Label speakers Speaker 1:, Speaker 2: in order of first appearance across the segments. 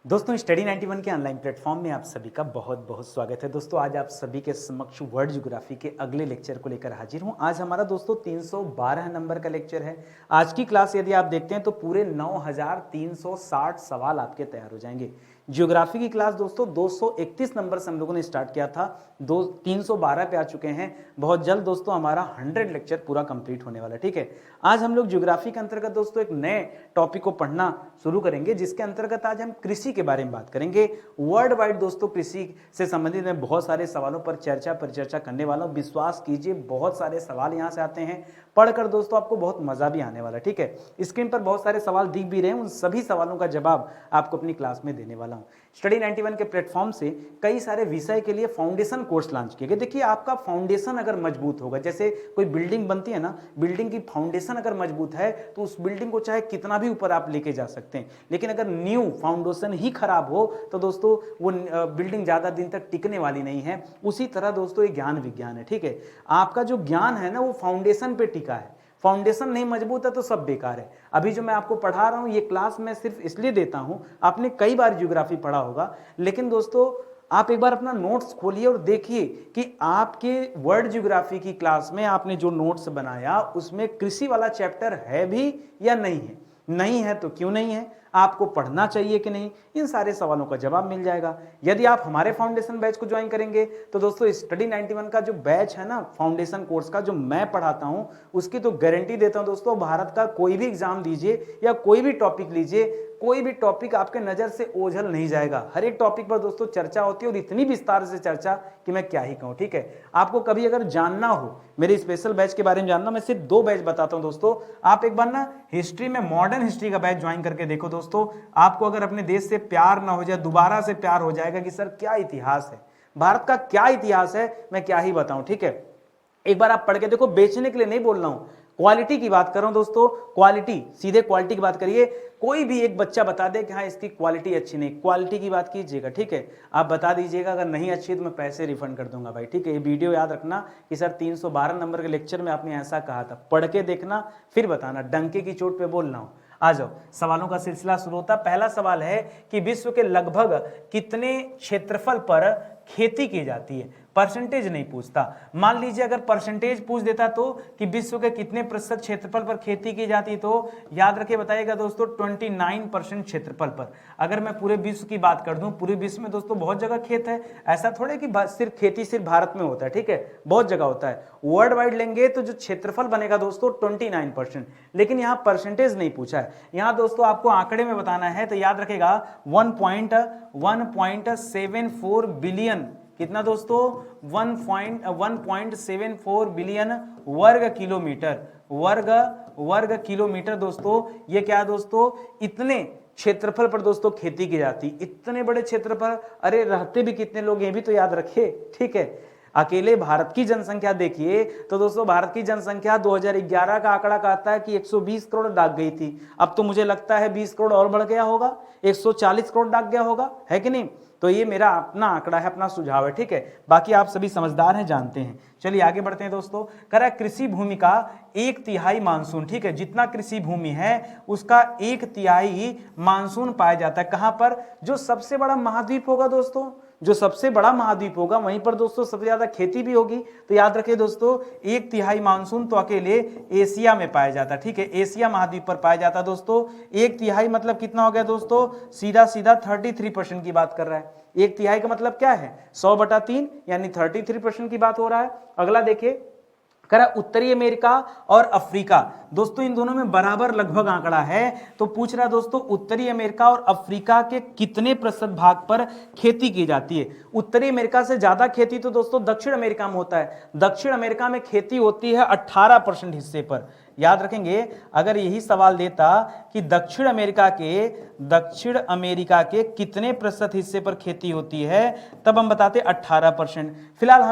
Speaker 1: दोस्तों स्टडी 91 के online platform में आप सभी का बहुत बहुत स्वागत है। दोस्तों आज आप सभी के समक्ष वर्ल्ड ज्योग्राफी के अगले लेक्चर को लेकर हाजिर हूं। आज हमारा दोस्तों 312 नंबर का लेक्चर है। आज की क्लास यदि आप देखते हैं तो पूरे 9360 सवाल आपके तैयार हो जाएंगे। ज्योग्राफी की क्लास दोस्तों 231 नंबर से हम लोगों ने स्टार्ट किया था, 312 पे आ चुके हैं। बहुत जल्द दोस्तों हमारा 100 लेक्चर पूरा कंप्लीट होने वाला है। ठीक है, आज हम लोग ज्योग्राफी के अंतर्गत दोस्तों एक नए टॉपिक को पढ़ना शुरू करेंगे, जिसके अंतर्गत आज हम कृषि के बारे में बात करेंगे। वर्ल्ड वाइड दोस्तों कृषि से संबंधित मैं बहुत सारे सवालों पर परिचर्चा करने वाला हूं। विश्वास कीजिए बहुत सारे सवाल यहां से आते हैं, पढ़कर दोस्तों आपको बहुत मजा भी आने वाला है। ठीक है, स्क्रीन पर बहुत सारे सवाल दिख भी रहे हैं, उन सभी सवालों का जवाब आपको अपनी क्लास में देने वाला हूं। स्टडी 91 के प्लेटफॉर्म से कई सारे विषय के लिए फाउंडेशन कोर्स लॉन्च किए गए। देखिए आपका फाउंडेशन अगर मजबूत होगा, जैसे कोई बिल्डिंग बनती है ना, बिल्डिंग की फाउंडेशन अगर मजबूत है तो उस बिल्डिंग को चाहे कितना भी ऊपर आप लेके जा सकते हैं, लेकिन अगर न्यू फाउंडेशन ही खराब हो तो दोस्तों वो बिल्डिंग ज्यादा दिन तक टिकने वाली नहीं है। उसी तरह दोस्तों ये ज्ञान विज्ञान है। ठीक है, आपका जो ज्ञान है ना वो फाउंडेशन पे टिका है। फाउंडेशन नहीं मजबूत है तो सब बेकार है। अभी जो मैं आपको पढ़ा रहा हूं ये क्लास मैं सिर्फ इसलिए देता हूं, आपने कई बार ज्योग्राफी पढ़ा होगा, लेकिन दोस्तों आप एक बार अपना नोट्स खोलिए और देखिए कि आपके वर्ल्ड ज्योग्राफी की क्लास में आपने जो नोट्स बनाया उसमें कृषि वाला चैप्टर है भी या नहीं है। नहीं है तो क्यों नहीं है, आपको पढ़ना चाहिए कि नहीं, इन सारे सवालों का जवाब मिल जाएगा यदि आप हमारे फाउंडेशन बैच को ज्वाइन करेंगे। तो दोस्तों स्टडी 91 का जो बैच है ना, फाउंडेशन कोर्स का जो मैं पढ़ाता हूं, उसकी तो गारंटी देता हूं दोस्तों, भारत का कोई भी एग्जाम दीजिए या कोई भी टॉपिक लीजिए, कोई भी टॉपिक आपके नजर से ओझल नहीं जाएगा। हर एक टॉपिक पर दोस्तों चर्चा होती है और इतनी विस्तार से चर्चा कि मैं क्या ही कहूं। ठीक है, आपको कभी अगर जानना हो मेरे स्पेशल बैच के बारे में जानना, मैं सिर्फ 2 बैच बताता हूं दोस्तों। आप एक बार ना हिस्ट्री में मॉडर्न हिस्ट्री का बैच ज्वाइन करके देखो दोस्तों, आपको अगर अपने देश से प्यार ना हो जाए, दोबारा से प्यार हो जाएगा कि सर क्या इतिहास है, भारत का क्या इतिहास है, मैं क्या ही बताऊं। ठीक है, एक बार आप पढ़ के देखो, बेचने के लिए नहीं बोल रहा हूं, क्वालिटी की बात कर रहा हूं दोस्तों। क्वालिटी, सीधे क्वालिटी की बात करिए। कोई भी एक बच्चा बता दे कि हाँ इसकी क्वालिटी अच्छी नहीं, क्वालिटी की बात कीजिएगा। ठीक है, आप बता दीजिएगा, अगर नहीं अच्छी तो मैं पैसे रिफंड कर दूंगा भाई। ठीक है, ये वीडियो याद रखना कि सर 312 नंबर के लेक्चर में आपने ऐसा कहा था, पढ़ के देखना फिर बताना, डंके की चोट पे बोलना हो। आ जाओ, सवालों का सिलसिला शुरू होता। पहला सवाल है कि विश्व के लगभग कितने क्षेत्रफल पर खेती की जाती है। परसेंटेज नहीं पूछता, मान लीजिए अगर परसेंटेज पूछ देता तो कि विश्व के कितने प्रतिशत क्षेत्रफल पर खेती की जाती है, तो याद रखे बताइएगा दोस्तों 29% क्षेत्रफल पर। अगर मैं पूरे विश्व की बात कर दूं, पूरे विश्व में दोस्तों बहुत जगह खेत है, ऐसा थोड़े कि सिर्फ खेती सिर्फ भारत में होता है। ठीक है, बहुत जगह होता है। वर्ल्ड वाइड लेंगे तो जो क्षेत्रफल बनेगा दोस्तों 29%, लेकिन यहाँ परसेंटेज नहीं पूछा है। यहाँ दोस्तों आपको आंकड़े में बताना है, तो याद रखेगा 1.74 बिलियन, कितना दोस्तों 1.74 बिलियन वर्ग किलोमीटर, वर्ग किलोमीटर दोस्तों। ये क्या दोस्तों, इतने क्षेत्रफल पर दोस्तों खेती की जाती, इतने बड़े क्षेत्रफल, अरे रहते भी कितने लोग ये भी तो याद रखे। ठीक है, अकेले भारत की जनसंख्या देखिए तो दोस्तों भारत की जनसंख्या 2011 का आंकड़ा कहता है कि 120 करोड़ दाग गई थी। अब तो मुझे लगता है 20 करोड़ और बढ़ गया होगा, 140 करोड़ दाग गया होगा, है कि नहीं। तो ये मेरा अपना आंकड़ा है, अपना सुझाव है। ठीक है, बाकी आप सभी समझदार हैं, जानते हैं। चलिए आगे बढ़ते हैं दोस्तों। कह रहा है कृषि भूमि का 1/3 मानसून। ठीक है, जितना कृषि भूमि है उसका 1/3 मानसून पाया जाता है। कहां पर, जो सबसे बड़ा महाद्वीप होगा दोस्तों, जो सबसे बड़ा महाद्वीप होगा वहीं पर दोस्तों सबसे ज्यादा खेती भी होगी। तो याद रखिए दोस्तों 1/3 मानसून तो अकेले एशिया में पाया जाता है। ठीक है, एशिया महाद्वीप पर पाया जाता है दोस्तों। 1/3 मतलब कितना हो गया दोस्तों, सीधा सीधा 33% की बात कर रहा है। 1/3 का मतलब क्या है, 100/3 यानी 33% की बात हो रहा है। अगला देखिए, कह रहा उत्तरी अमेरिका और अफ्रीका, दोस्तों इन दोनों में बराबर लगभग आंकड़ा है। तो पूछ रहा है दोस्तों उत्तरी अमेरिका और अफ्रीका के कितने प्रतिशत भाग पर खेती की जाती है। उत्तरी अमेरिका से ज्यादा खेती तो दोस्तों दक्षिण अमेरिका में होता है। दक्षिण अमेरिका में खेती होती है 18% हिस्से पर। याद रखेंगे, अगर यही सवाल देता कि दक्षिण अमेरिका के कितने प्रतिशत हिस्से पर खेती होती है, तब हम बताते 18%। फिलहाल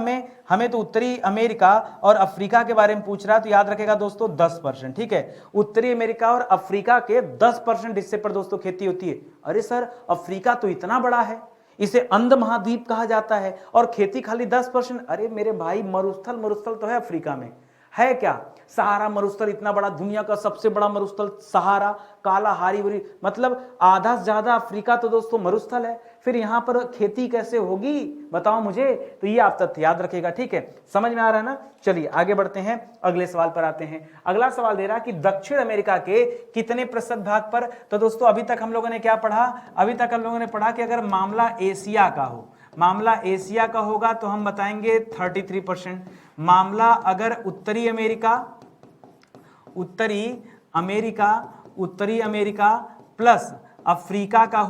Speaker 1: हमें तो उत्तरी अमेरिका और अफ्रीका के बारे में पूछ रहा है, तो याद रखेगा दोस्तों 10%। ठीक है, उत्तरी अमेरिका और अफ्रीका के 10% हिस्से पर दोस्तों खेती होती है। अरे सर अफ्रीका तो इतना बड़ा है, इसे अंध महाद्वीप कहा जाता है और खेती खाली 10%। अरे मेरे भाई मरुस्थल तो है अफ्रीका में, है क्या? सहारा मरुस्थल इतना बड़ा, दुनिया का सबसे बड़ा मरुस्थल सहारा, काला हारी भरी, मतलब आधा से ज्यादा अफ्रीका तो दोस्तों मरुस्थल है। फिर यहां पर खेती कैसे होगी बताओ मुझे? तो ये आप तथ्य याद रखेगा, ठीक है। समझ में आ रहा है ना? चलिए आगे बढ़ते हैं, अगले सवाल पर आते हैं। अगला सवाल दे रहा है कि दक्षिण अमेरिका के कितने प्रतिशत भाग पर? तो दोस्तों अभी तक हम लोगों ने क्या पढ़ा? अभी तक हम लोगों ने पढ़ा कि अगर मामला एशिया का हो, मामला एशिया का होगा तो हम बताएंगे 33%। मामला अगर उत्तरी अमेरिका प्लस अफ्रीका का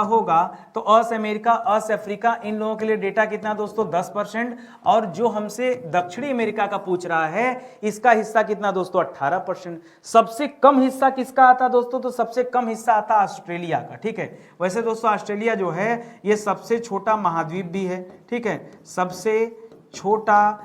Speaker 1: होगा तो अस अमेरिका अस अफ्रीका इन लोगों के लिए डेटा कितना दोस्तों? 10%। और जो हमसे दक्षिणी अमेरिका का पूछ रहा है इसका हिस्सा कितना दोस्तों? 18%। सबसे कम हिस्सा किसका आता दोस्तों? तो सबसे कम हिस्सा आता ऑस्ट्रेलिया का, ठीक है। वैसे दोस्तों ऑस्ट्रेलिया जो है ये सबसे छोटा महाद्वीप भी है, ठीक है। सबसे छोटा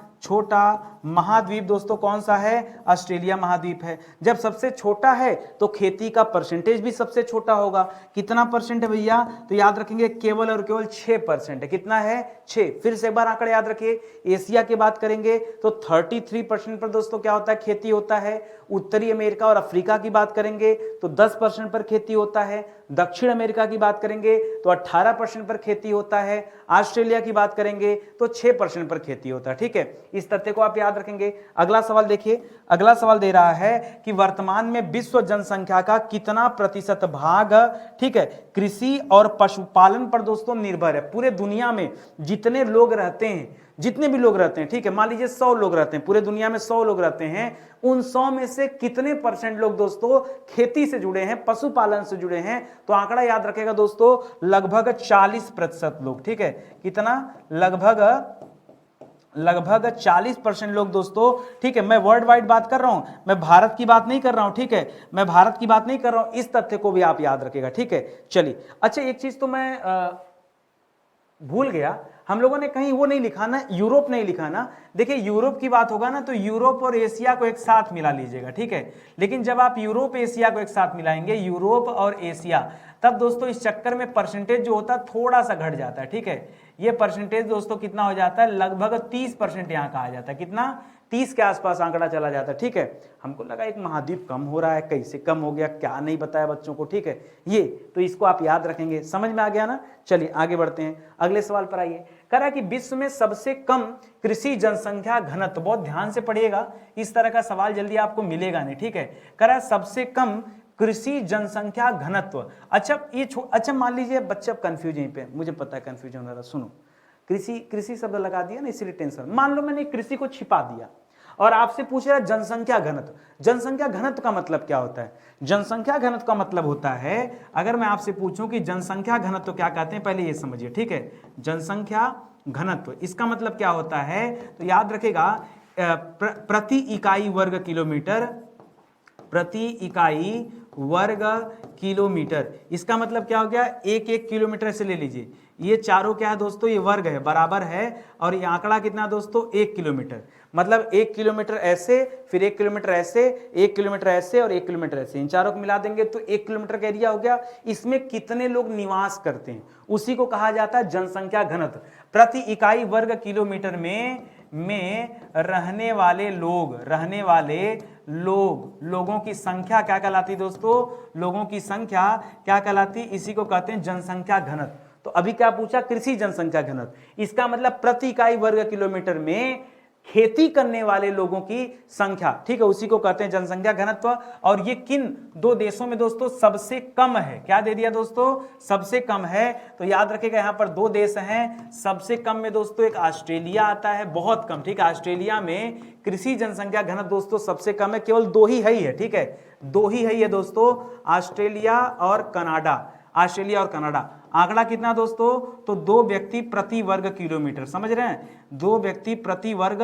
Speaker 1: महाद्वीप दोस्तों कौन सा है? ऑस्ट्रेलिया महाद्वीप है। जब सबसे छोटा है तो खेती का परसेंटेज भी सबसे छोटा होगा। कितना परसेंट है भैया? तो याद रखेंगे केवल और केवल 6% है। कितना है? 6। फिर से एक बार आंकड़े याद रखिए। एशिया की बात करेंगे तो 33% पर दोस्तों क्या होता है? खेती होता है। उत्तरी अमेरिका और अफ्रीका की बात करेंगे तो 10% पर खेती होता है। दक्षिण अमेरिका की बात करेंगे तो 18% पर खेती होता है। ऑस्ट्रेलिया की बात करेंगे तो 6% पर खेती होता है, ठीक है। इस तथ्य को आप याद रखेंगे। अगला सवाल देखिए, अगला सवाल दे रहा है कि वर्तमान में विश्व जनसंख्या का कितना प्रतिशत भाग, ठीक है, कृषि और पशुपालन पर दोस्तों निर्भर है? पूरे दुनिया में जितने लोग रहते हैं, जितने भी लोग रहते हैं, ठीक है, मान लीजिए 100 लोग रहते हैं, पूरे दुनिया में 100 लोग रहते हैं, उन 100 में से कितने परसेंट लोग दोस्तों खेती से जुड़े हैं, पशुपालन से जुड़े हैं? तो आंकड़ा याद रखेगा दोस्तों, लगभग 40% लोग, ठीक है। कितना? लगभग 40% लोग दोस्तों, ठीक है। मैं वर्ल्ड वाइड बात कर रहा हूं, मैं भारत की बात नहीं कर रहा हूं, ठीक है, मैं भारत की बात नहीं कर रहा हूं। इस तथ्य को भी आप याद रखेगा, ठीक है। चलिए, अच्छा एक चीज तो मैं भूल गया, हम लोगों ने कहीं वो नहीं लिखा ना, यूरोप नहीं लिखा ना। देखिए यूरोप की बात होगा ना तो यूरोप और एशिया को एक साथ मिला लीजिएगा, ठीक है। लेकिन जब आप यूरोप एशिया को एक साथ मिलाएंगे, यूरोप और एशिया, तब दोस्तों इस चक्कर में परसेंटेज जो होता है थोड़ा सा घट जाता है, ठीक है। ये परसेंटेज दोस्तों कितना हो जाता है? लगभग 30% यहाँ का आ जाता है। कितना? 30 के आसपास आंकड़ा चला जाता है, ठीक है। हमको लगा एक महाद्वीप कम हो रहा है, कैसे कम हो गया, क्या नहीं बताया बच्चों को, ठीक है। ये तो इसको आप याद रखेंगे, समझ में आ गया ना? चलिए आगे बढ़ते हैं, अगले सवाल पर आइए। कह रहा है कि विश्व में सबसे कम कृषि जनसंख्या घनत्व, बहुत ध्यान से पढ़िएगा, इस तरह का सवाल जल्दी आपको मिलेगा नहीं, ठीक है। कह रहा है सबसे कम कृषि जनसंख्या घनत्व। अच्छा मान लीजिए बच्चे कंफ्यूज यहीं पे, मुझे पता है कंफ्यूजन हो रहा है, सुनो। कृषि शब्द लगा दिया ना इसलिए टेंशन। मान लो मैंने कृषि को छिपा दिया और आपसे पूछ रहा है जनसंख्या घनत्व। जनसंख्या घनत्व का मतलब क्या होता है? जनसंख्या घनत्व का मतलब होता है, अगर मैं आपसे पूछूं कि जनसंख्या घनत्व क्या कहते हैं, पहले ये समझिए, ठीक है। जनसंख्या घनत्व इसका मतलब क्या होता है? तो याद रखेगा प्रति इकाई वर्ग किलोमीटर, प्रति इकाई वर्ग किलोमीटर। इसका मतलब क्या हो गया? एक किलोमीटर से ले लीजिए, ये चारों क्या है दोस्तों? ये वर्ग है, बराबर है। और ये आंकड़ा कितना दोस्तों? 1 किलोमीटर। मतलब 1 किलोमीटर ऐसे, फिर 1 किलोमीटर ऐसे, 1 किलोमीटर ऐसे और 1 किलोमीटर ऐसे, इन चारों को मिला देंगे तो 1 किलोमीटर का एरिया हो गया। इसमें कितने लोग निवास करते हैं उसी को कहा जाता है जनसंख्या घनत्व। प्रति इकाई वर्ग किलोमीटर में रहने वाले लोगों की संख्या क्या कहलाती दोस्तों? लोगों की संख्या क्या कहलाती? इसी को कहते हैं जनसंख्या घनत्व। तो अभी क्या पूछा? कृषि जनसंख्या घनत्व। इसका मतलब प्रति इकाई वर्ग किलोमीटर में खेती करने वाले लोगों की संख्या, ठीक है, उसी को कहते हैं जनसंख्या घनत्व। और ये किन दो देशों में दोस्तों सबसे कम है? क्या दे दिया दोस्तों? सबसे कम है। तो याद रखिएगा यहां पर 2 देश हैं सबसे कम में दोस्तों, एक ऑस्ट्रेलिया आता है, बहुत कम, ठीक है। ऑस्ट्रेलिया में कृषि जनसंख्या घनत्व दोस्तों सबसे कम है, केवल 2 ही है, ठीक है, 2 ही है ये दोस्तों, ऑस्ट्रेलिया और कनाडा। ऑस्ट्रेलिया और कनाडा। आंकड़ा कितना दोस्तों? तो 2 व्यक्ति प्रति वर्ग किलोमीटर, समझ रहे हैं? 2 व्यक्ति प्रति वर्ग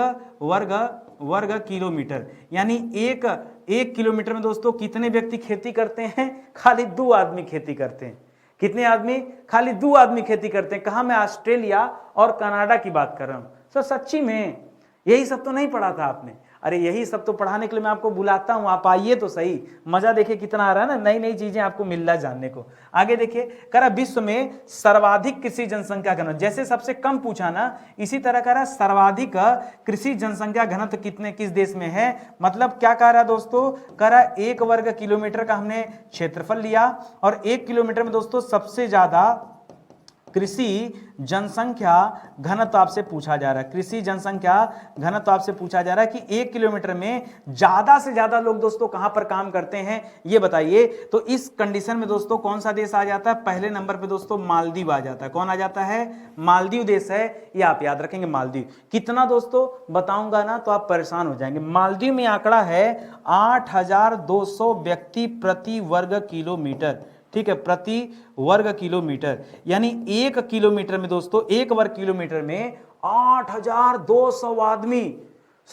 Speaker 1: किलोमीटर, यानी एक किलोमीटर में दोस्तों कितने व्यक्ति खेती करते हैं? खाली 2 आदमी खेती करते हैं। कितने आदमी? खाली 2 आदमी खेती करते हैं। कहा? मैं ऑस्ट्रेलिया और कनाडा की बात कर रहा हूं। सर सच्ची में यही सब तो नहीं पढ़ा था आपने? अरे यही सब तो पढ़ाने के लिए मैं आपको बुलाता हूं, आप आइए तो सही। मजा देखिए कितना आ रहा है ना, नई नई चीजें आपको मिल रहा है जानने को। आगे देखिए, कह रहा विश्व में सर्वाधिक कृषि जनसंख्या घनत्व, जैसे सबसे कम पूछा ना, इसी तरह कह रहा सर्वाधिक कृषि जनसंख्या घनत्व कितने किस देश में है। मतलब क्या कह रहा है दोस्तों, कह रहा 1 वर्ग किलोमीटर का हमने क्षेत्रफल लिया और 1 किलोमीटर में दोस्तों सबसे ज्यादा कृषि जनसंख्या घनत्व आपसे पूछा जा रहा है। कृषि जनसंख्या घनत्व आपसे पूछा जा रहा है कि 1 किलोमीटर में ज्यादा से ज्यादा लोग दोस्तों कहां पर काम करते हैं, ये बताइए। तो इस कंडीशन में दोस्तों कौन सा देश आ जाता है, पहले नंबर पे दोस्तों मालदीव आ जाता है। कौन आ जाता है, मालदीव देश है, ये आप याद रखेंगे मालदीव। कितना दोस्तों बताऊंगा ना तो आप परेशान हो जाएंगे। मालदीव में आंकड़ा है 8,200 व्यक्ति प्रति वर्ग किलोमीटर, ठीक है, प्रति वर्ग किलोमीटर। यानी 1 किलोमीटर में दोस्तों, 1 वर्ग किलोमीटर में 8,200 आदमी।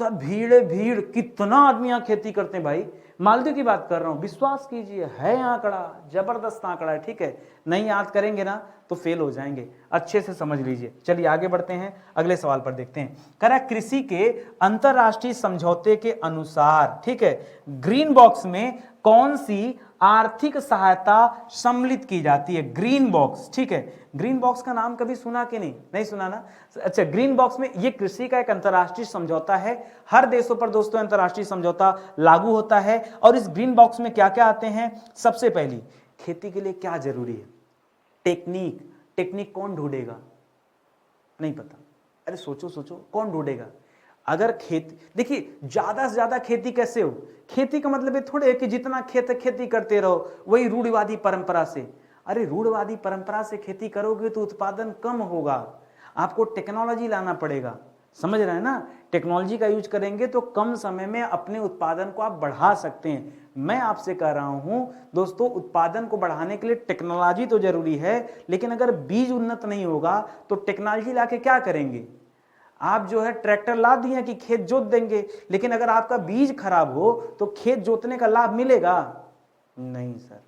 Speaker 1: सर भीड़ भीड़, कितना आदमी यहाँ खेती करते हैं भाई। मालदीव की बात कर रहा हूं, विश्वास कीजिए है आंकड़ा, जबरदस्त आंकड़ा है, ठीक है। नहीं याद करेंगे ना तो फेल हो जाएंगे, अच्छे से समझ लीजिए। चलिए आगे बढ़ते हैं, अगले सवाल पर देखते हैं। कह रहा है कृषि के अंतरराष्ट्रीय समझौते के अनुसार, ठीक है, ग्रीन बॉक्स में कौन सी आर्थिक सहायता सम्मिलित की जाती है। ग्रीन बॉक्स, ठीक है, ग्रीन बॉक्स का नाम कभी सुना कि नहीं, नहीं सुना ना। अच्छा, ग्रीन बॉक्स में ये कृषि का एक अंतरराष्ट्रीय समझौता है, हर देशों पर दोस्तों अंतरराष्ट्रीय समझौता लागू होता है। और इस ग्रीन बॉक्स में क्या क्या आते हैं, सबसे पहली खेती के लिए क्या जरूरी है, टेक्निक। टेक्निक कौन ढूंढेगा, नहीं पता, अरे सोचो सोचो कौन ढूंढेगा। अगर खेती, देखिए ज्यादा से ज्यादा खेती कैसे हो, खेती का मतलब ये थोड़े है कि जितना खेत खेती करते रहो वही रूढ़िवादी परंपरा से। अरे रूढ़िवादी परंपरा से खेती करोगे तो उत्पादन कम होगा, आपको टेक्नोलॉजी लाना पड़ेगा, समझ रहे हैं ना। टेक्नोलॉजी का यूज करेंगे तो कम समय में अपने उत्पादन को आप बढ़ा सकते हैं। मैं आपसे कह रहा हूं दोस्तों, उत्पादन को बढ़ाने के लिए टेक्नोलॉजी तो जरूरी है, लेकिन अगर बीज उन्नत नहीं होगा तो टेक्नोलॉजी लाके क्या करेंगे। आप जो है ट्रैक्टर ला दिए कि खेत जोत देंगे, लेकिन अगर आपका बीज खराब हो तो खेत जोतने का लाभ मिलेगा नहीं सर।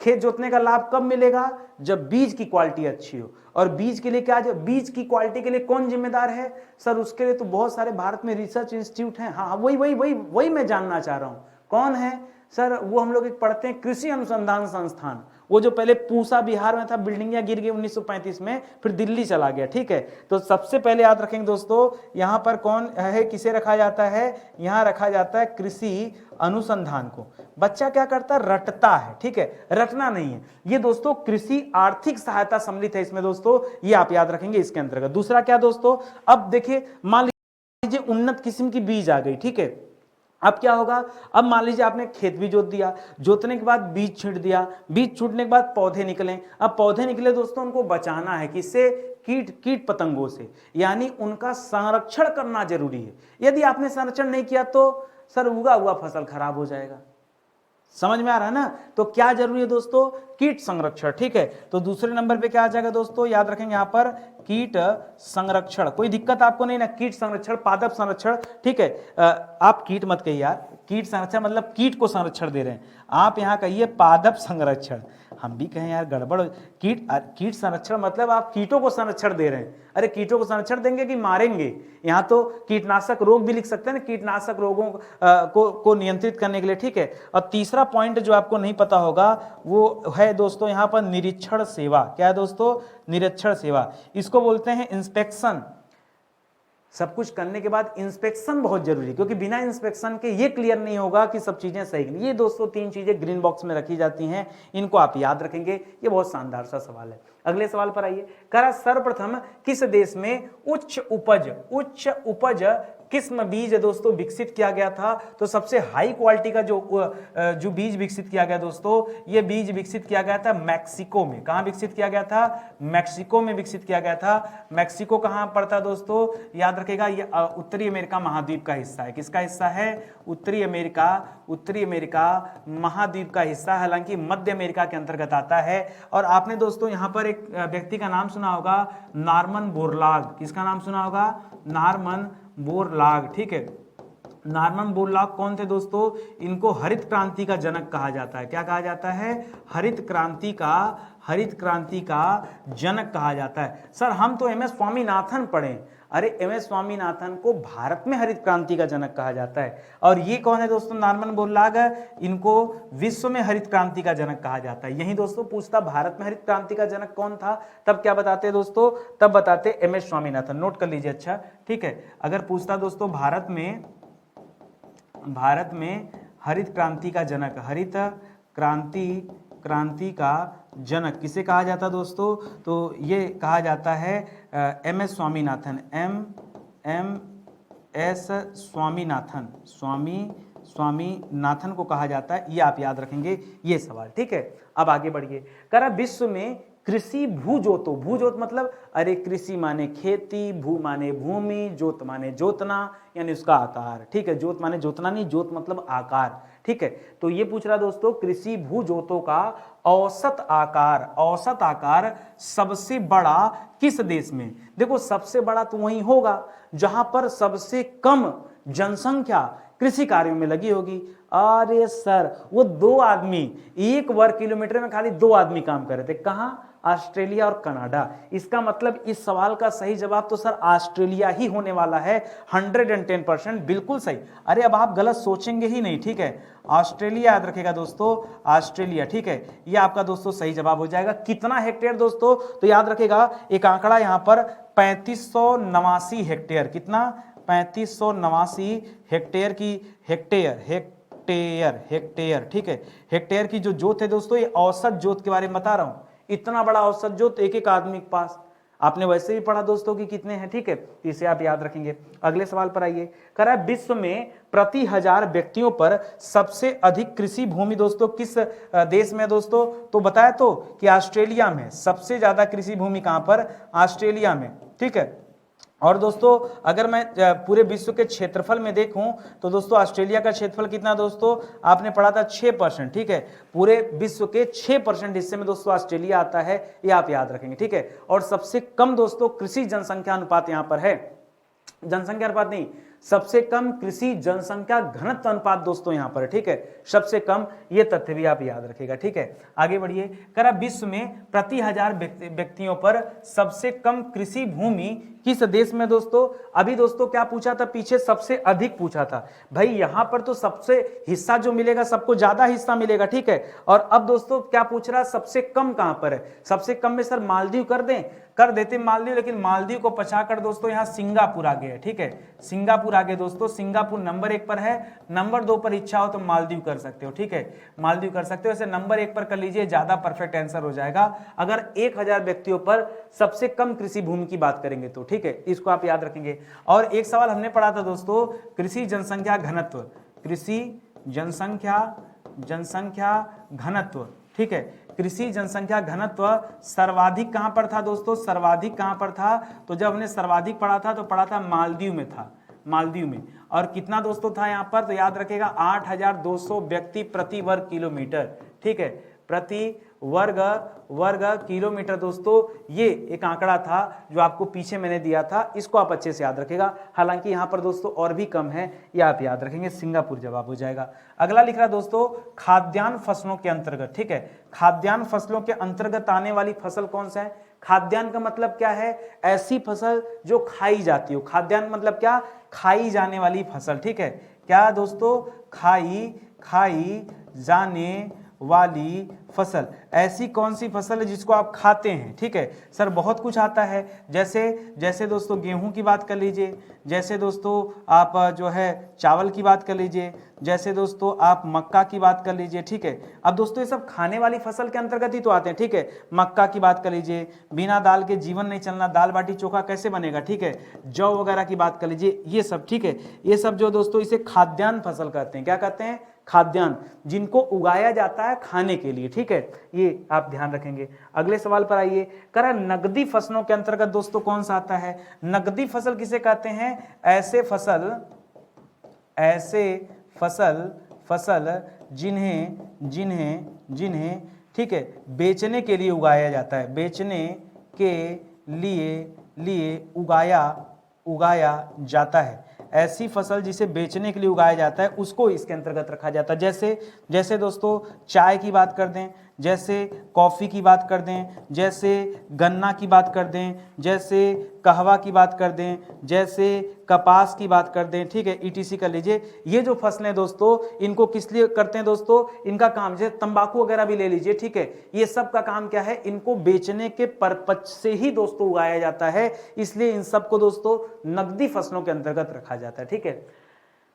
Speaker 1: खेत जोतने का लाभ कब मिलेगा, जब बीज की क्वालिटी अच्छी हो। और बीज के लिए क्या, बीज की क्वालिटी के लिए कौन जिम्मेदार है सर, उसके लिए तो बहुत सारे भारत में रिसर्च इंस्टीट्यूट हैं। हाँ वही वही वही वही मैं जानना चाह रहा हूं, कौन है सर, वो हम लोग एक पढ़ते हैं कृषि अनुसंधान संस्थान। वो जो पहले पूसा बिहार में था, बिल्डिंगियां गिर गई 1935 में, फिर दिल्ली चला गया, ठीक है। तो सबसे पहले याद रखेंगे दोस्तों, यहां पर कौन है, किसे रखा जाता है, यहां रखा जाता है कृषि अनुसंधान को। बच्चा क्या करता है, रटता है, ठीक है, रटना नहीं है। ये दोस्तों कृषि आर्थिक सहायता सम्मिलित है इसमें दोस्तों, ये आप याद रखेंगे इसके अंतर्गत। दूसरा क्या दोस्तों, अब देखिए मान लीजिए उन्नत किस्म की बीज आ गई, ठीक है। अब क्या होगा, अब मान लीजिए आपने खेत भी जोत दिया, जोतने के बाद बीज छींट दिया, बीज छूटने के बाद पौधे निकले। अब पौधे निकले दोस्तों, उनको बचाना है, किससे, कीट पतंगों से, यानी उनका संरक्षण करना जरूरी है। यदि आपने संरक्षण नहीं किया तो सर उगा हुआ फसल खराब हो जाएगा, समझ में आ रहा है ना। तो क्या जरूरी है दोस्तों, कीट संरक्षण, ठीक है। तो दूसरे नंबर पे क्या आ जाएगा दोस्तों, याद रखेंगे यहां पर कीट संरक्षण। कोई दिक्कत आपको नहीं ना, कीट संरक्षण, पादप संरक्षण, ठीक है। आप कीट मत कहिए यार, कीट संरक्षण मतलब कीट को संरक्षण दे रहे हैं, आप यहां कहिए पादप संरक्षण। हम भी कहें यार गड़बड़, कीट संरक्षण मतलब आप कीटों को संरक्षण दे रहे हैं। अरे कीटों को संरक्षण देंगे कि मारेंगे, यहां तो कीटनाशक रोग भी लिख सकते हैं ना, कीटनाशक रोगों को नियंत्रित करने के लिए, ठीक है। और तीसरा पॉइंट जो आपको नहीं पता होगा वो है दोस्तों यहां पर निरीक्षण सेवा। क्या है दोस्तों, निरीक्षण सेवा, इसको बोलते हैं इंस्पेक्शन। सब कुछ करने के बाद इंस्पेक्शन बहुत जरूरी है, क्योंकि बिना इंस्पेक्शन के ये क्लियर नहीं होगा कि सब चीजें सही नहीं। ये दोस्तों 3 चीजें ग्रीन बॉक्स में रखी जाती हैं, इनको आप याद रखेंगे। ये बहुत शानदार सा सवाल है। अगले सवाल पर आइए, कहा सर्वप्रथम किस देश में उच्च उपज किस्म बीज दोस्तों विकसित किया गया था। तो सबसे हाई क्वालिटी का जो बीज विकसित किया गया दोस्तों, ये बीज विकसित किया गया था मैक्सिको में। कहां विकसित किया गया था, मैक्सिको में विकसित किया गया था। मैक्सिको कहां पड़ता दोस्तों, याद रखेगा ये उत्तरी अमेरिका महाद्वीप का हिस्सा है। किसका हिस्सा है, उत्तरी अमेरिका महाद्वीप का हिस्सा, हालांकि मध्य अमेरिका के अंतर्गत आता है। और आपने दोस्तों यहां पर एक व्यक्ति का नाम सुना होगा, नॉर्मन बोरलाग। किसका नाम सुना होगा, नॉर्मन बोरलाग, ठीक है। नॉर्मन बोरलाग कौन थे दोस्तों, इनको हरित क्रांति का जनक कहा जाता है। क्या कहा जाता है, हरित क्रांति का जनक कहा जाता है। सर हम तो एम एस स्वामीनाथन पढ़े, अरे एम एस स्वामीनाथन को भारत में हरित क्रांति का जनक कहा जाता है। और ये कौन है दोस्तों, नॉर्मन बोरलॉग, इनको विश्व में हरित क्रांति का जनक कहा जाता है। यही दोस्तों पूछता भारत में हरित क्रांति का जनक कौन था, तब क्या बताते दोस्तों, तब बताते एम एस स्वामीनाथन। नोट कर लीजिए, अच्छा ठीक है। अगर पूछता दोस्तों भारत में हरित क्रांति का जनक, हरित क्रांति का जनक किसे कहा जाता दोस्तों, तो ये कहा जाता है M S Swaminathan, M S Swaminathan को कहा जाता है। ये आप याद रखेंगे ये सवाल, ठीक है। अब आगे बढ़िए। कह रहा विश्व में कृषि भूजोतो, भूजोत मतलब अरे कृषि माने खेती, भू माने भूमि, जोत माने जोतना, यानी उसका आकार, ठीक है। जोत माने जोतना नहीं, जोत मतलब आकार, ठीक है। तो ये पूछ रहा दोस्तों कृषि भूजोतों का औसत आकार सबसे बड़ा किस देश में। देखो सबसे बड़ा तो वही होगा जहां पर सबसे कम जनसंख्या कृषि कार्यों में लगी होगी। अरे सर वो 2 आदमी 1 वर्ग किलोमीटर में खाली 2 आदमी काम कर रहे थे, कहां, ऑस्ट्रेलिया और कनाडा। इसका मतलब इस सवाल का सही जवाब तो सर ऑस्ट्रेलिया ही होने वाला है, 110% बिल्कुल सही। अरे अब आप गलत सोचेंगे ही नहीं, ठीक है। ऑस्ट्रेलिया याद रखेगा दोस्तों, ऑस्ट्रेलिया, ठीक है। ये आपका दोस्तों सही जवाब हो जाएगा। कितना हेक्टेयर दोस्तों, तो याद रखेगा एक आंकड़ा यहां पर 3589 हेक्टेयर, कितना, 3589 हेक्टेयर की हेक्टेयर, ठीक है। हेक्टेयर की जो जोत है दोस्तों, ये औसत जोत के बारे में बता रहा हूं। इतना बड़ा औसत जोत एक आदमी के पास, आपने वैसे भी पढ़ा दोस्तों कि कितने हैं, ठीक है। इसे आप याद रखेंगे। अगले सवाल पर आइए। कह रहा है विश्व में प्रति 1000 व्यक्तियों पर सबसे अधिक कृषि भूमि दोस्तों किस देश में दोस्तों, तो बताया तो कि ऑस्ट्रेलिया में सबसे ज्यादा कृषि भूमि कहां पर, ऑस्ट्रेलिया में, ठीक है। और दोस्तों अगर मैं पूरे विश्व के क्षेत्रफल में देखूं तो दोस्तों ऑस्ट्रेलिया का क्षेत्रफल कितना दोस्तों, आपने पढ़ा था 6%, ठीक है। पूरे विश्व के 6% हिस्से में दोस्तों ऑस्ट्रेलिया आता है, ये आप याद रखेंगे, ठीक है। और सबसे कम दोस्तों कृषि जनसंख्या अनुपात यहां पर है, जनसंख्या अनुपात नहीं, सबसे कम कृषि जनसंख्या घनत्व अनुपात दोस्तों यहां पर, ठीक है, सबसे कम। ये तथ्य भी आप याद रखिएगा, ठीक है। आगे बढ़िए। करा विश्व में प्रति 1000 व्यक्तियों पर सबसे कम कृषि भूमि किस देश में दोस्तों। अभी दोस्तों क्या पूछा था, पीछे सबसे अधिक पूछा था, भाई यहां पर तो सबसे हिस्सा जो मिलेगा सबको ज्यादा हिस्सा मिलेगा, ठीक है। और अब दोस्तों क्या पूछ रहा है, सबसे कम कहां पर है। सबसे कम में सर मालदीव कर देते मालदीव, लेकिन मालदीव को पछाकर दोस्तों यहां सिंगापुर आ गया है, ठीक है। सिंगापुर आगे दोस्तों, सिंगापुर नंबर 1 पर है, नंबर 2 पर इच्छा हो तो मालदीव कर सकते हो, ठीक है, मालदीव कर सकते हो। ऐसे नंबर 1 पर कर लीजिए, ज्यादा परफेक्ट आंसर हो जाएगा अगर 1000 व्यक्तियों पर सबसे कम कृषि भूमि की बात करेंगे तो, ठीक है। इसको आप याद रखेंगे। और एक सवाल हमने पढ़ा था दोस्तों, कृषि जनसंख्या घनत्व, कृषि जनसंख्या घनत्व, ठीक है। कृषि जनसंख्या घनत्व सर्वाधिक कहां पर था दोस्तों, सर्वाधिक कहां पर था, तो जब हमने सर्वाधिक पढ़ा था तो पढ़ा था मालदीव में था, मालदीव में। और कितना दोस्तों था यहां पर, तो याद रखेगा 8200 व्यक्ति प्रति वर्ग किलोमीटर, ठीक है, प्रति वर्ग किलोमीटर दोस्तों। ये एक आंकड़ा था जो आपको पीछे मैंने दिया था, इसको आप अच्छे से याद रखेगा। हालांकि यहां पर दोस्तों और भी कम है, ये आप याद रखेंगे, सिंगापुर जवाब हो जाएगा। अगला लिख रहा दोस्तों, खाद्यान्न फसलों के अंतर्गत, ठीक है, खाद्यान्न फसलों के अंतर्गत आने वाली फसल कौन सा है। खाद्यान्न का मतलब क्या है, ऐसी फसल जो खाई जाती हो। खाद्यान्न मतलब क्या, खाई जाने वाली फसल, ठीक है। क्या दोस्तों, खाई जाने वाली फसल। ऐसी कौन सी फसल है जिसको आप खाते हैं, ठीक है। सर बहुत कुछ आता है, जैसे दोस्तों गेहूं की बात कर लीजिए, जैसे दोस्तों आप जो है चावल की बात कर लीजिए, जैसे दोस्तों आप मक्का की बात कर लीजिए, ठीक है। अब दोस्तों ये सब खाने वाली फसल के अंतर्गत ही तो आते हैं, ठीक है। मक्का की बात कर लीजिए, बिना दाल के जीवन नहीं चलना, दाल बाटी चोखा कैसे बनेगा, ठीक है। जौ वगैरह की बात कर लीजिए, ये सब, ठीक है। ये सब जो दोस्तों इसे खाद्यान्न फसल कहते हैं, क्या कहते हैं, खाद्यान्न, जिनको उगाया जाता है खाने के लिए, ठीक है। ये आप ध्यान रखेंगे। अगले सवाल पर आइए। करा नकदी फसलों के अंतर्गत दोस्तों कौन सा आता है। नकदी फसल किसे कहते हैं, ऐसे फसल जिन्हें ठीक है बेचने के लिए उगाया जाता है, बेचने के लिए उगाया जाता है। ऐसी फसल जिसे बेचने के लिए उगाया जाता है उसको इसके अंतर्गत रखा जाता है। जैसे दोस्तों चाय की बात कर दें, जैसे कॉफ़ी की बात कर दें, जैसे गन्ना की बात कर दें, जैसे कहवा की बात कर दें, जैसे कपास की बात कर दें, ठीक है, ईटीसी कर लीजिए। ये जो फसलें दोस्तों, इनको किस लिए करते हैं दोस्तों, इनका काम जैसे तंबाकू वगैरह भी ले लीजिए, ठीक है, ये सब का काम क्या है, इनको बेचने के पर्पज से ही दोस्तों उगाया जाता है, इसलिए इन सबको दोस्तों नकदी फसलों के अंतर्गत रखा जाता है। ठीक है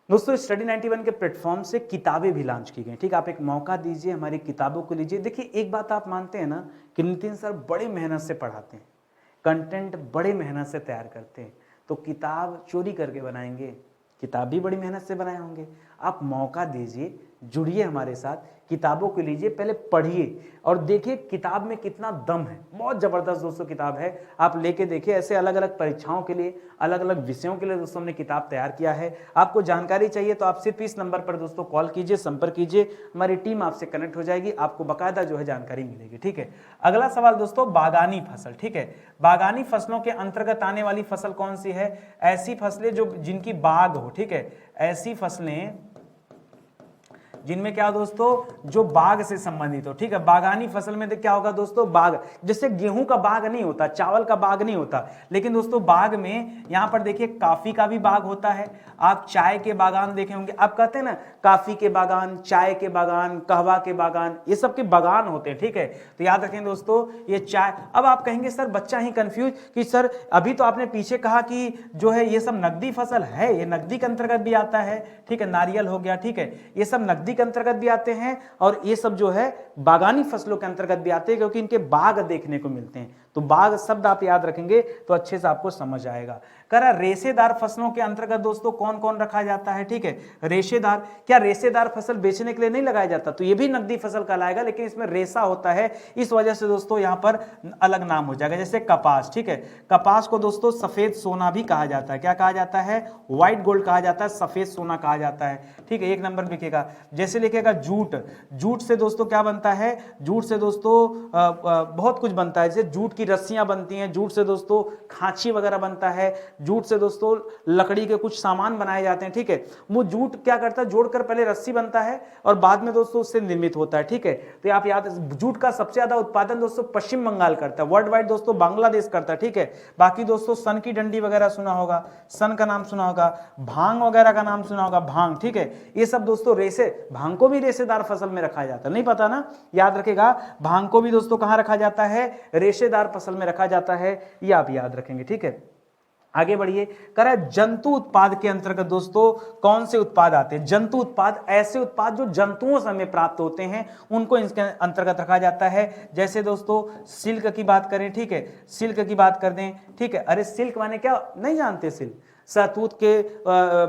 Speaker 1: दोस्तों, स्टडी 91 के प्लेटफॉर्म से किताबें भी लॉन्च की गई। ठीक, आप एक मौका दीजिए, हमारी किताबों को लीजिए। देखिए, एक बात आप मानते हैं ना कि नितिन सर बड़े मेहनत से पढ़ाते हैं, कंटेंट बड़े मेहनत से तैयार करते हैं, तो किताब चोरी करके बनाएंगे, किताब भी बड़ी मेहनत से बनाए होंगे। आप मौका दीजिए, जुड़िए हमारे साथ, किताबों को लीजिए, पहले पढ़िए और देखिए किताब में कितना दम है। बहुत ज़बरदस्त दोस्तों किताब है, आप लेके देखिए। ऐसे अलग अलग परीक्षाओं के लिए, अलग अलग विषयों के लिए दोस्तों हमने किताब तैयार किया है। आपको जानकारी चाहिए तो आप सिर्फ इस नंबर पर दोस्तों कॉल कीजिए, संपर्क कीजिए, हमारी टीम आपसे कनेक्ट हो जाएगी, आपको बाकायदा जो है जानकारी मिलेगी। ठीक है, अगला सवाल दोस्तों, बागानी फसल। ठीक है, बागानी फसलों के अंतर्गत आने वाली फसल कौन सी है? ऐसी फसलें जो जिनकी बाग हो। ठीक है, ऐसी फसलें जिनमें क्या दोस्तों, जो बाग से संबंधित हो। ठीक है, बागानी फसल में क्या होगा दोस्तों, बाग, जैसे गेहूं का बाग नहीं होता, चावल का बाग नहीं होता, लेकिन दोस्तों बाग में यहां पर देखिए काफी का भी बाग होता है। आप चाय के बागान देखे होंगे, आप कहते हैं ना काफी के बागान, चाय के बागान, कहवा के बागान, ये सब के बागान होते हैं। ठीक है, तो याद रखें दोस्तों, ये चाय। अब आप कहेंगे सर बच्चा ही कंफ्यूज कि सर अभी तो आपने पीछे कहा कि जो है ये सब नकदी फसल है, ये नकदी के अंतर्गत भी आता है। ठीक है, नारियल हो गया, ठीक है, ये सब नकदी के अंतर्गत भी आते हैं और ये सब जो है बागानी फसलों के अंतर्गत भी आते हैं, क्योंकि इनके बाग देखने को मिलते हैं। तो बाग शब्द आप याद रखेंगे तो अच्छे से आपको समझ आएगा। कह रहा रेशेदार फसलों के अंतर्गत दोस्तों कौन कौन रखा जाता है? ठीक है, रेशेदार, क्या रेशेदार फसल बेचने के लिए नहीं लगाया जाता? तो ये भी नकदी फसल कहलाएगा, लेकिन इसमें रेशा होता है, इस वजह से दोस्तों यहां पर अलग नाम हो जाएगा। जैसे कपास, ठीक है, कपास को दोस्तों सफेद सोना भी कहा जाता है। क्या कहा जाता है? व्हाइट गोल्ड कहा जाता है, सफेद सोना कहा जाता है। ठीक है, एक नंबर लिखेगा। जैसे लिखेगा जूट, जूट से दोस्तों क्या बनता है? जूट से दोस्तों बहुत कुछ बनता है, जैसे जूट की रस्सियां बनती हैं, जूट से दोस्तों खांची वगैरह बनता है, जूट से दोस्तों लकड़ी के कुछ सामान बनाए जाते हैं। ठीक है, वो जूट क्या करता है, जोड़कर पहले रस्सी बनता है और बाद में दोस्तों उससे निर्मित होता है। ठीक है, तो आप याद, जूट का सबसे ज्यादा उत्पादन दोस्तों पश्चिम बंगाल करता है, वर्ल्ड वाइड दोस्तों बांग्लादेश करता है। ठीक है, बाकी दोस्तों सन की डंडी वगैरह सुना होगा, सन का नाम सुना होगा, भांग वगैरह का नाम सुना होगा, भांग। ठीक है, ये सब दोस्तों रेशे, भांग को भी रेशेदार फसल में रखा जाता है, नहीं पता ना, याद रखेगा, भांग को भी दोस्तों कहां रखा जाता है? रेशेदार फसल में रखा जाता है, ये आप याद रखेंगे। ठीक है, आगे बढ़िए। कह रहा है जंतु उत्पाद के अंतर्गत दोस्तों कौन से उत्पाद आते हैं? जंतु उत्पाद, ऐसे उत्पाद जो जंतुओं से हमें प्राप्त होते हैं, उनको इसके अंतर्गत रखा जाता है। जैसे दोस्तों सिल्क की बात करें, ठीक है, सिल्क की बात कर दें, ठीक है, अरे सिल्क माने क्या नहीं जानते? सिल्क, सहतूत के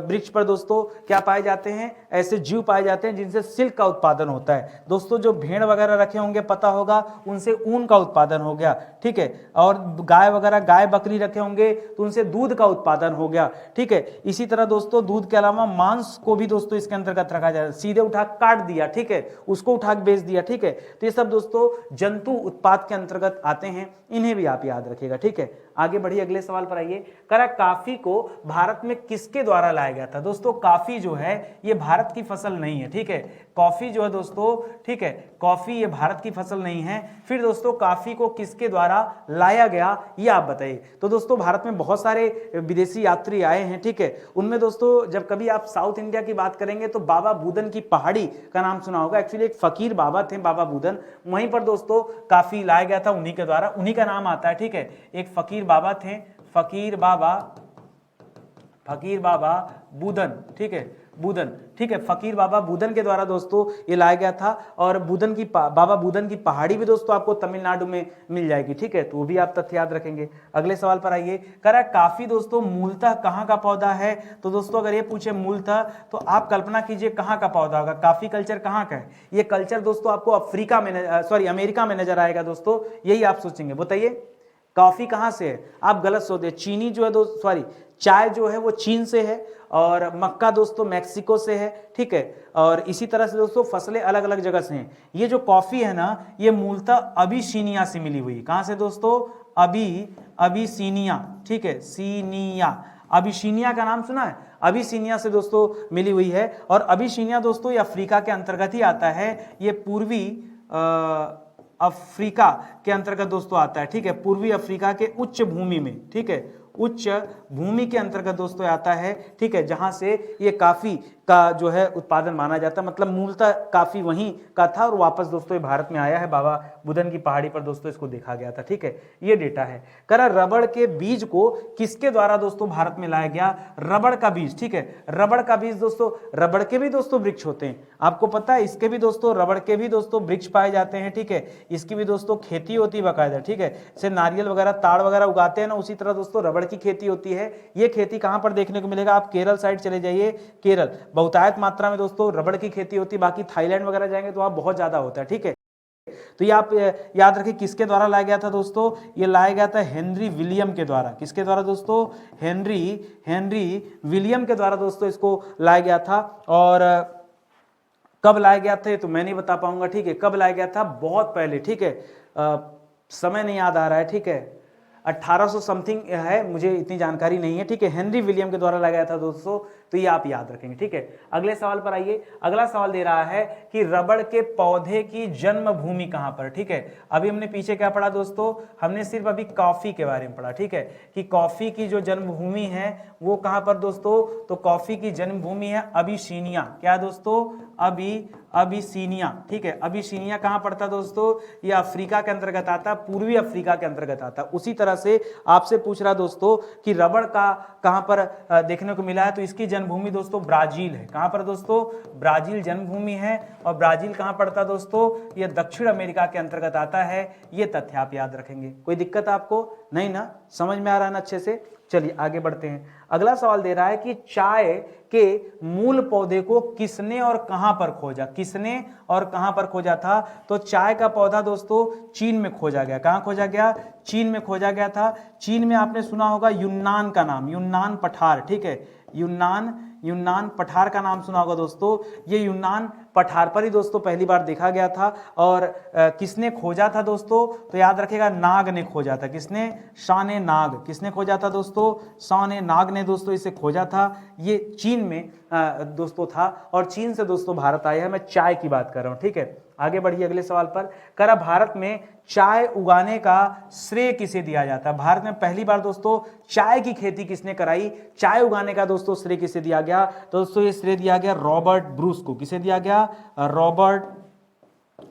Speaker 1: वृक्ष पर दोस्तों क्या पाए जाते हैं? ऐसे जीव पाए जाते हैं जिनसे सिल्क का उत्पादन होता है। दोस्तों जो भेड़ वगैरह रखे होंगे पता होगा, उनसे ऊन का उत्पादन हो गया। ठीक है, और गाय वगैरह, गाय बकरी रखे होंगे तो उनसे दूध का उत्पादन हो गया। ठीक है, इसी तरह दोस्तों दूध के अलावा मांस को भी दोस्तों इसके अंतर्गत रखा जाए, सीधे उठा काट दिया, ठीक है, उसको उठा बेच दिया। ठीक है, तो ये सब दोस्तों जंतु उत्पाद के अंतर्गत आते हैं, इन्हें भी आप याद रखिएगा। ठीक है, आगे बढ़िए, अगले सवाल पर आइए। करा काफी को भारत में किसके द्वारा लाया गया था? दोस्तों काफी जो है ये भारत की फसल नहीं है। ठीक है, कॉफी जो है दोस्तों, ठीक है, कॉफी ये भारत की फसल नहीं है। फिर दोस्तों काफी को किसके द्वारा लाया गया ये आप बताइए। तो दोस्तों भारत में बहुत सारे विदेशी यात्री आए हैं। ठीक है, उनमें दोस्तों जब कभी आप साउथ इंडिया की बात करेंगे तो बाबा बुदन की पहाड़ी का नाम सुना होगा। एक्चुअली एक फकीर बाबा थे बाबा बुदन, वहीं पर दोस्तों काफी लाया गया था, उन्हीं के द्वारा, उन्हीं का नाम आता है। ठीक है, एक फकीर बाबा थे, फकीर बाबा बुदन। ठीक है, बुदन, ठीक है, फकीर बाबा बुदन के द्वारा दोस्तों ये लाया गया था। और बुदन की बाबा बुदन की पहाड़ी भी दोस्तों आपको तमिलनाडु में मिल जाएगी। ठीक है, तो वो भी आप तथ्य याद रखेंगे। अगले सवाल पर आइए। कह रहा है काफी दोस्तों मूलतः कहाँ का पौधा है? तो दोस्तों अगर ये पूछे मूलतः तो आप कल्पना कीजिए कहाँ का पौधा होगा, काफी कल्चर कहाँ का है? ये कल्चर दोस्तों आपको अफ्रीका में, अमेरिका में नजर आएगा दोस्तों, यही आप सोचेंगे। बताइए कॉफी कहाँ से है? आप गलत सोचते, चीनी जो है चाय जो है वो चीन से है और मक्का दोस्तों मैक्सिको से है। ठीक है, और इसी तरह से दोस्तों फसलें अलग अलग जगह से हैं। ये जो कॉफी है ना ये मूलतः अबिसीनिया से मिली हुई। कहाँ से दोस्तों? अबिसीनिया। ठीक है, सीनिया, अबिसीनिया का नाम सुना है? अबिसीनिया से दोस्तों मिली हुई है। और अबिसीनिया दोस्तों ये अफ्रीका के अंतर्गत ही आता है। ये पूर्वी अफ्रीका के अंतर्गत दोस्तों आता है, ठीक है, पूर्वी अफ्रीका के उच्च भूमि में, ठीक है, उच्च भूमि के अंतर्गत दोस्तों आता है, ठीक है, जहां से ये काफी का जो है उत्पादन माना जाता है, मतलब मूलतः काफी वहीं का था और वापस दोस्तों ये भारत में आया है, बाबा बुदन की पहाड़ी पर दोस्तों इसको देखा गया था, ठीक है, ये डेटा है। करा रबड़ के बीज को किसके द्वारा दोस्तों भारत में लाया गया? रबड़ का बीज, ठीक है, रबड़ का बीज दोस्तों, रबड़ के भी दोस्तों वृक्ष होते हैं, आपको पता है, इसके भी दोस्तों, रबड़ के भी दोस्तों वृक्ष पाए जाते हैं, ठीक है, इसकी भी दोस्तों खेती होती है बाकायदा, ठीक है, जैसे नारियल वगैरह ताड़ वगैरह उगाते हैं ना, उसी तरह दोस्तों रबड़ की खेती होती है। ये खेती कहां पर देखने को मिलेगा? आप केरल साइड चले जाइए, केरल बहुतायत मात्रा में दोस्तों रबड़ की खेती होती है, बाकी थाईलैंड वगैरह जाएंगे तो वहां बहुत ज्यादा होता है, ठीक है। तो ये आप याद रखिए किसके द्वारा लाया गया था दोस्तों? ये लाया गया था हेनरी विलियम के द्वारा। किसके द्वारा दोस्तों? हेनरी विलियम के द्वारा दोस्तों इसको लाया गया था। और कब लाया गया था ये तो मैं नहीं बता पाऊंगा, ठीक है, कब लाया गया था? बहुत पहले, ठीक है, समय नहीं याद आ रहा है, ठीक है, 1800 समथिंग है, मुझे इतनी जानकारी नहीं है, ठीक है, हेनरी विलियम के द्वारा लगाया था दोस्तों, तो ये आप याद रखेंगे, ठीक है। अगले सवाल पर आइए। अगला सवाल दे रहा है कि रबड़ के पौधे की जन्म भूमि कहां पर, ठीक है। अभी हमने पीछे क्या पढ़ा दोस्तों? हमने सिर्फ अभी कॉफी के बारे में पढ़ा, ठीक है, कि कॉफी की जो जन्मभूमि है वो कहां पर दोस्तों? तो कॉफी की जन्मभूमि है अबिसीनिया। क्या दोस्तों? अबिसीनिया, ठीक है, अबिसीनिया कहां पड़ता दोस्तों? ये अफ्रीका के अंतर्गत आता, पूर्वी अफ्रीका के अंतर्गत आता। उसी तरह से आपसे पूछ रहा दोस्तों कि रबड़ का कहां पर देखने को मिला है, तो इसकी जन्मभूमि दोस्तों ब्राजील है। कहां पर दोस्तों? ब्राजील जन्मभूमि है। और ब्राजील कहां पड़ता दोस्तों? यह दक्षिण अमेरिका के अंतर्गत आता है। ये तथ्य आप याद रखेंगे। कोई दिक्कत आपको नहीं ना? समझ में आ रहा है ना अच्छे से? चलिए आगे बढ़ते हैं। अगला सवाल दे रहा है कि चाय के मूल पौधे को किसने और कहां पर खोजा? किसने और कहां पर खोजा था? तो चाय का पौधा दोस्तों चीन में खोजा गया। कहां खोजा गया? चीन में खोजा गया था। चीन में आपने सुना होगा यून्नान का नाम, यून्नान पठार, ठीक है, यून्नान पठार का नाम सुना होगा दोस्तों। ये यून्नान पठार पर ही दोस्तों पहली बार देखा गया था। और किसने खोजा था दोस्तों? तो याद रखिएगा, नाग ने खोजा था। किसने? शाने नाग। किसने खोजा था दोस्तों? शाने नाग ने दोस्तों इसे खोजा था। ये चीन में दोस्तों था और चीन से दोस्तों भारत आया है। मैं चाय की बात कर रहा हूं, ठीक है। आगे बढ़िए अगले सवाल पर। करा भारत में चाय उगाने का श्रेय किसे दिया जाता है? भारत में पहली बार दोस्तों चाय की खेती किसने कराई? चाय उगाने का दोस्तों श्रेय किसे दिया गया? तो दोस्तों ये श्रेय दिया गया रॉबर्ट ब्रूस को। किसे दिया गया?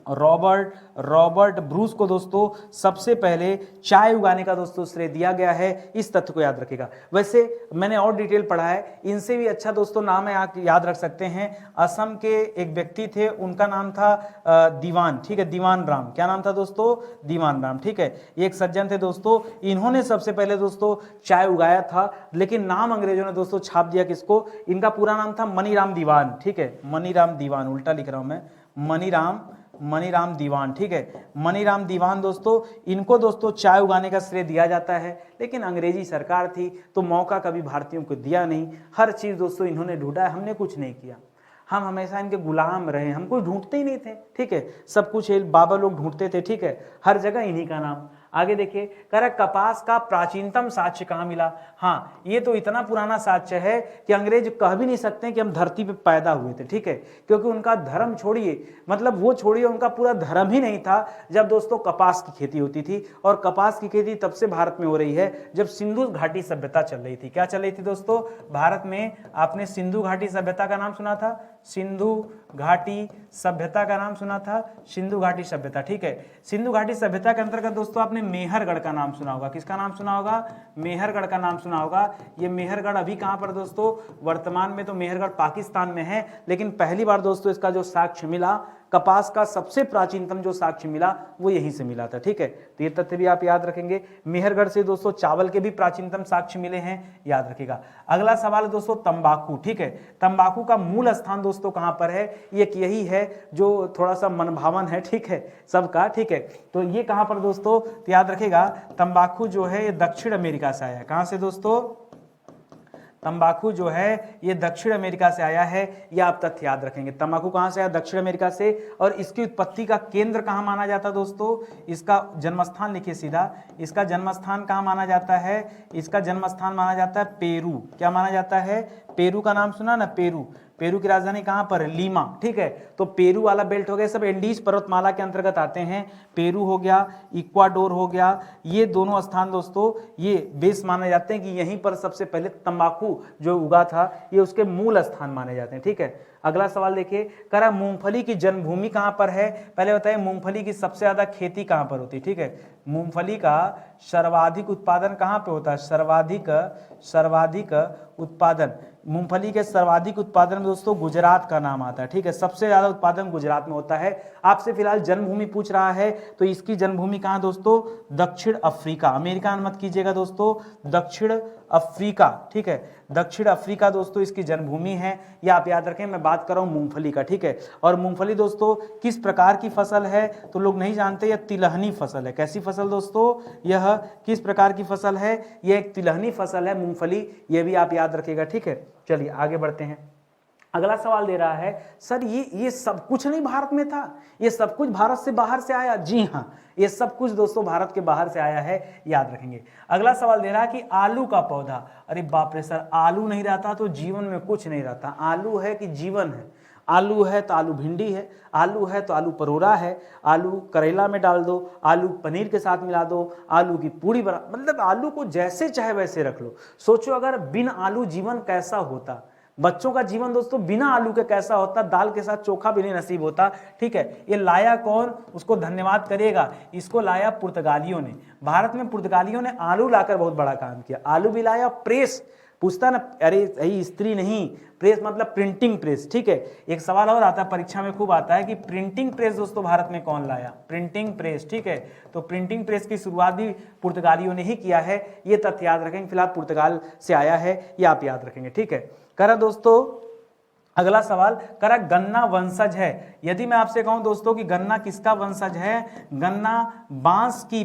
Speaker 1: रॉबर्ट ब्रूस को दोस्तों सबसे पहले चाय उगाने का दोस्तों श्रेय दिया गया है। इस तथ्य को याद रखिएगा। वैसे मैंने और डिटेल पढ़ा है, इनसे भी अच्छा दोस्तों नाम है आप याद रख सकते हैं। असम के एक व्यक्ति थे, उनका नाम था दीवान, ठीक है, दीवान राम। क्या नाम था दोस्तों? दीवान राम, ठीक है। ये एक सज्जन थे दोस्तों, इन्होंने सबसे पहले दोस्तों चाय उगाया था, लेकिन नाम अंग्रेजों ने दोस्तों छाप दिया किसको? इनका पूरा नाम था मनीराम दीवान, ठीक है, मनीराम दीवान, उल्टा लिख रहा हूं मैं, मनीराम दीवान, ठीक है, मनीराम दीवान दोस्तों, इनको दोस्तों चाय उगाने का श्रेय दिया जाता है। लेकिन अंग्रेजी सरकार थी तो मौका कभी भारतीयों को दिया नहीं। हर चीज दोस्तों इन्होंने ढूंढा है, हमने कुछ नहीं किया। हम हमेशा इनके गुलाम रहे, हम कोई ढूंढते ही नहीं थे, ठीक है, सब कुछ बाबा लोग ढूंढते थे, ठीक है, हर जगह इन्हीं का नाम। आगे देखिए, कह रहा कपास का प्राचीनतम साक्ष्य कहां मिला? हाँ, ये तो इतना पुराना साक्ष्य है कि अंग्रेज कह भी नहीं सकते कि हम धरती पे पैदा हुए थे, ठीक है, क्योंकि उनका धर्म छोड़िए, मतलब वो छोड़िए, उनका पूरा धर्म ही नहीं था जब दोस्तों कपास की खेती होती थी। और कपास की खेती तब से भारत में हो रही है जब सिंधु घाटी सभ्यता चल रही थी। क्या चल रही थी दोस्तों भारत में? आपने सिंधु घाटी सभ्यता का नाम सुना था? सिंधु घाटी सभ्यता का नाम सुना था? सिंधु घाटी सभ्यता, ठीक है। सिंधु घाटी सभ्यता के अंतर्गत दोस्तों आपने मेहरगढ़ का नाम सुना होगा। किसका नाम सुना होगा? मेहरगढ़ का नाम सुना होगा। ये मेहरगढ़ अभी कहां पर दोस्तों? वर्तमान में तो मेहरगढ़ पाकिस्तान में है, लेकिन पहली बार दोस्तों इसका जो साक्ष्य मिला, कपास का सबसे प्राचीनतम जो साक्ष्य मिला वो यहीं से मिला था, ठीक है। तो ये तथ्य भी आप याद रखेंगे। मेहरगढ़ से दोस्तों चावल के भी प्राचीनतम साक्ष्य मिले हैं, याद रखिएगा। अगला सवाल है दोस्तों तंबाकू, ठीक है। तंबाकू का मूल स्थान दोस्तों कहां पर है? एक यही है जो थोड़ा सा मनभावन है, ठीक है, सबका, ठीक है। तो ये कहां पर दोस्तों? तो याद रखिएगा, तंबाकू जो है ये दक्षिण अमेरिका से आया है। कहां से दोस्तों? तंबाकू जो है ये दक्षिण अमेरिका से आया है। यह आप तथ्य याद रखेंगे। तंबाकू कहां से आया? दक्षिण अमेरिका से। और इसकी उत्पत्ति का केंद्र कहां माना जाता है दोस्तों? इसका जन्मस्थान लिखिए सीधा, इसका जन्मस्थान कहां माना जाता है? इसका जन्मस्थान माना जाता है पेरू। क्या माना जाता है? पेरू का नाम सुना ना, पेरू, पेरू की राजधानी कहां पर है, लीमा, ठीक है। तो पेरू वाला बेल्ट हो गया, सब एंडीज पर्वतमाला के अंतर्गत आते हैं। पेरू हो गया, इक्वाडोर हो गया, ये दोनों स्थान दोस्तों ये बेस माने जाते हैं कि यहीं पर सबसे पहले तंबाकू जो उगा था, ये उसके मूल स्थान माने जाते हैं, ठीक है। अगला सवाल देखिए, करा मूंगफली की जन्मभूमि कहां पर है। पहले बताइए मूंगफली की सबसे ज्यादा खेती कहां पर होती है, ठीक है। मूंगफली का सर्वाधिक उत्पादन कहां पे होता है, सर्वाधिक उत्पादन, मूंगफली के सर्वाधिक उत्पादन में दोस्तों गुजरात का नाम आता है, ठीक है। सबसे ज्यादा उत्पादन गुजरात में होता है। आपसे फिलहाल जन्मभूमि पूछ रहा है, तो इसकी जन्मभूमि कहां दोस्तों, दक्षिण अफ्रीका, अमेरिका मत कीजिएगा दोस्तों, दक्षिण अफ्रीका, ठीक है। दक्षिण अफ्रीका दोस्तों इसकी जन्मभूमि है। ये आप याद रखें, मैं बात कर रहा हूं मूंगफली का, ठीक है। और मूंगफली दोस्तों किस प्रकार की फसल है, तो लोग नहीं जानते, यह तिलहनी फसल है। कैसी फसल दोस्तों, यह किस प्रकार की फसल है, यह एक तिलहनी फसल है मूंगफली, यह भी आप याद रखिएगा, ठीक है। चलिए आगे बढ़ते हैं। अगला सवाल दे रहा है, सर ये सब कुछ नहीं भारत में था, ये सब कुछ भारत से बाहर से आया। जी हाँ, ये सब कुछ दोस्तों भारत के बाहर से आया है, याद रखेंगे। अगला सवाल दे रहा है कि आलू का पौधा, अरे बाप रे सर, आलू नहीं रहता तो जीवन में कुछ नहीं रहता। आलू है कि जीवन है, आलू है तो आलू भिंडी है, आलू है तो आलू परोरा है, आलू करेला में डाल दो, आलू पनीर के साथ मिला दो, आलू की पूड़ी बना, मतलब आलू को जैसे चाहे वैसे रख लो। सोचो अगर बिन आलू जीवन कैसा होता, बच्चों का जीवन दोस्तों बिना आलू के कैसा होता, दाल के साथ चोखा भी नहीं नसीब होता, ठीक है। ये लाया कौन, उसको धन्यवाद करिएगा, इसको लाया पुर्तगालियों ने। भारत में पुर्तगालियों ने आलू लाकर बहुत बड़ा काम किया। आलू भी लाया, प्रेस, पूछता ना, अरे सही स्त्री नहीं, प्रेस मतलब प्रिंटिंग प्रेस, ठीक है। एक सवाल और आता है परीक्षा में, खूब आता है कि प्रिंटिंग प्रेस दोस्तों भारत में कौन लाया, प्रिंटिंग प्रेस, ठीक है। तो प्रिंटिंग प्रेस की शुरुआत भी पुर्तगालियों ने ही किया है, ये तथ्य याद रखेंगे। फिलहाल पुर्तगाल से आया है, ये आप याद रखेंगे, ठीक है। करा दोस्तों अगला सवाल, करा गन्ना वंशज है। यदि मैं आपसे कहूं दोस्तों कि गन्ना किसका वंशज है, गन्ना बांस की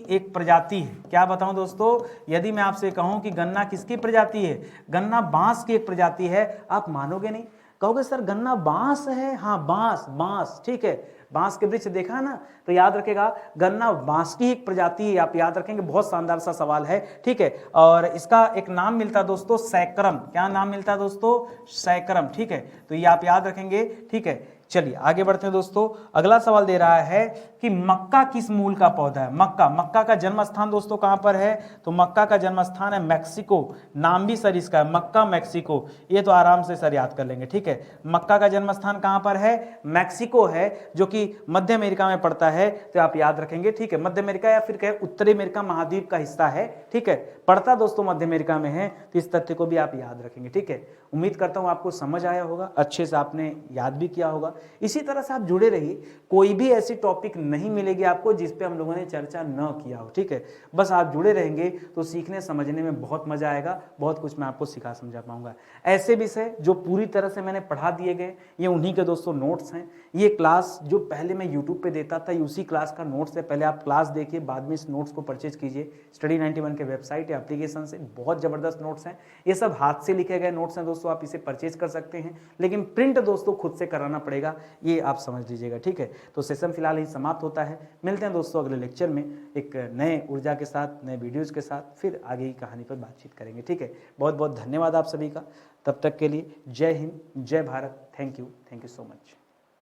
Speaker 1: एक प्रजाति है। क्या बताऊं दोस्तों, यदि मैं आपसे कहूं कि गन्ना किसकी प्रजाति है, गन्ना बांस की एक प्रजाति है, आप मानोगे नहीं, कहोगे सर गन्ना बांस है। हाँ बांस, ठीक है। बांस के वृक्ष देखा ना, तो याद रखेगा गन्ना बांस की एक प्रजाति है, आप याद रखेंगे। बहुत शानदार सा सवाल है, ठीक है। और इसका एक नाम मिलता है दोस्तों सैकरम, क्या नाम मिलता है दोस्तों, सैकरम, ठीक है। तो ये आप याद रखेंगे, ठीक है। चलिए आगे बढ़ते हैं दोस्तों। अगला सवाल दे रहा है कि मक्का किस मूल का पौधा है। मक्का का जन्म स्थान दोस्तों कहां पर है, तो मक्का का जन्म स्थान है मैक्सिको। नाम भी सर इसका है मक्का मैक्सिको, ये तो आराम से सर याद कर लेंगे, ठीक है। मक्का का जन्म स्थान कहां पर है, मैक्सिको है, जो कि मध्य अमेरिका में पड़ता है, तो आप याद रखेंगे, ठीक है। मध्य अमेरिका या फिर कहे उत्तरी अमेरिका महाद्वीप का हिस्सा है, ठीक है। पड़ता दोस्तों मध्य अमेरिका में है, तो इस तथ्य को भी आप याद रखेंगे, ठीक है। उम्मीद करता हूं आपको समझ आया होगा, अच्छे से आपने याद भी किया होगा। इसी तरह से आप जुड़े रहिए, कोई भी ऐसी टॉपिक नहीं मिलेगी आपको जिस पे हम लोगों ने चर्चा न किया हो, ठीक है। बस आप जुड़े रहेंगे तो सीखने समझने में बहुत मजा आएगा, बहुत कुछ मैं आपको सिखा समझा पाऊंगा। ऐसे विषय जो पूरी तरह से मैंने पढ़ा दिए गए, ये उन्हीं के दोस्तों नोट्स हैं। ये क्लास जो पहले मैं यूट्यूब पे देता था, उसी क्लास का नोट्स है। पहले आप क्लास देखिए, बाद में इस नोट्स को परचेज कीजिए। स्टडी 91 के वेबसाइट या एप्लीकेशन से बहुत जबरदस्त नोट्स हैं। ये सब हाथ से लिखे गए नोट्स हैं दोस्तों, आप इसे परचेज कर सकते हैं, लेकिन प्रिंट दोस्तों खुद से कराना पड़ेगा, ये आप समझ लीजिएगा, ठीक है। तो सेशन फिलहाल ही समाप्त होता है। मिलते हैं दोस्तों अगले लेक्चर में एक नए ऊर्जा के साथ, नए वीडियोज़ के साथ, फिर आगे की कहानी पर बातचीत करेंगे, ठीक है। बहुत बहुत धन्यवाद आप सभी का। तब तक के लिए जय हिंद, जय Bharat, thank you so much.